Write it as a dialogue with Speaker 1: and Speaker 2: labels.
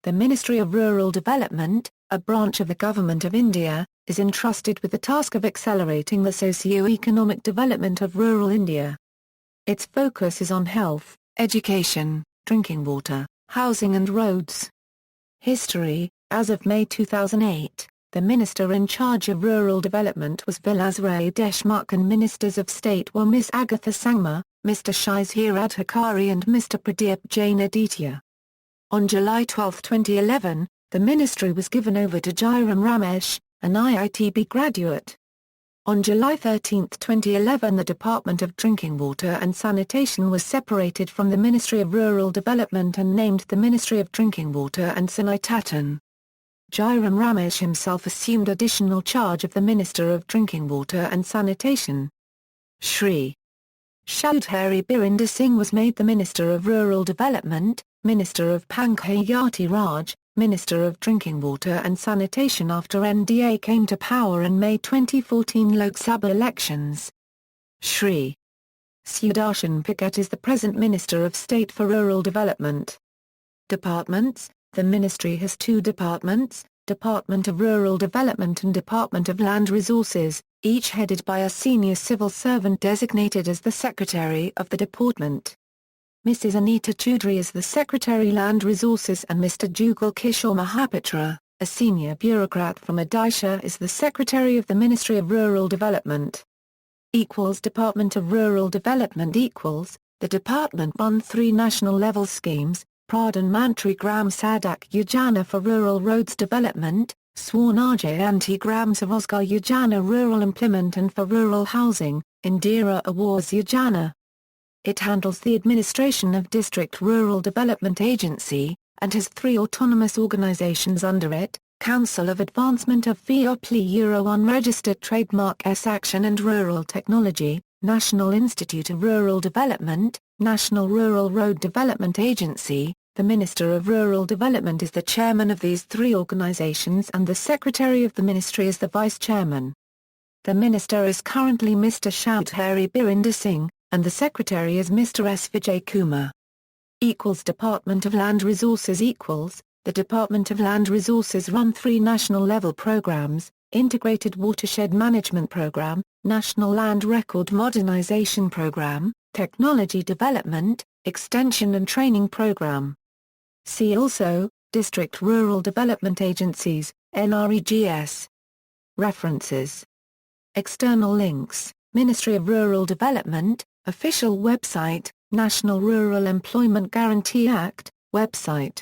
Speaker 1: The Ministry of Rural Development, a branch of the Government of India, is entrusted with the task of accelerating the socio-economic development of rural India. Its focus is on health, education, drinking water, housing and roads. History: as of May 2008, the Minister in charge of Rural Development was Vilas Ray Deshmukh and Ministers of State were Miss Agatha Sangma, Mr. Shizhir Adhikari and Mr. Pradeep Jain Aditya. On July 12, 2011, the ministry was given over to Jairam Ramesh, an IITB graduate. On July 13, 2011, the Department of Drinking Water and Sanitation was separated from the Ministry of Rural Development and named the Ministry of Drinking Water and Sanitation. Jairam Ramesh himself assumed additional charge of the Minister of Drinking Water and Sanitation. Shri Chaudhary Birinder Singh was made the Minister of Rural Development, Minister of Panchayati Raj, Minister of Drinking Water and Sanitation after NDA came to power in May 2014 Lok Sabha elections. Shri Sudarshan Pikat is the present Minister of State for Rural Development. Departments: the ministry has two departments, Department of Rural Development and Department of Land Resources, each headed by a senior civil servant designated as the Secretary of the Department. Mrs. Anita Choudhury is the Secretary Land Resources and Mr. Jugal Kishore Mahapatra, a senior bureaucrat from Odisha, is the Secretary of the Ministry of Rural Development. Department of Rural Development the department run three national-level schemes, Pradhan Mantri Gram Sadak Yojana for Rural Roads Development, Swarnaj Anti Gram Swarozgar Yojana Rural Employment and for Rural Housing, Indira Awas Yojana. It handles the administration of District Rural Development Agency, and has three autonomous organizations under it, Council of Advancement of Viopli Euro Unregistered Trademark S Action and Rural Technology, National Institute of Rural Development, National Rural Road Development Agency. The Minister of Rural Development is the chairman of these three organizations and the Secretary of the Ministry is the Vice Chairman. The Minister is currently Mr. Chaudhary Birinder Singh, and the Secretary is Mr. S. Vijay Kumar. Department of Land Resources The Department of Land Resources run three national-level programs, Integrated Watershed Management Program, National Land Record Modernization Program, Technology Development, Extension and Training Program. See also, District Rural Development Agencies, NREGS. References. External links, Ministry of Rural Development, official website, National Rural Employment Guarantee Act, website.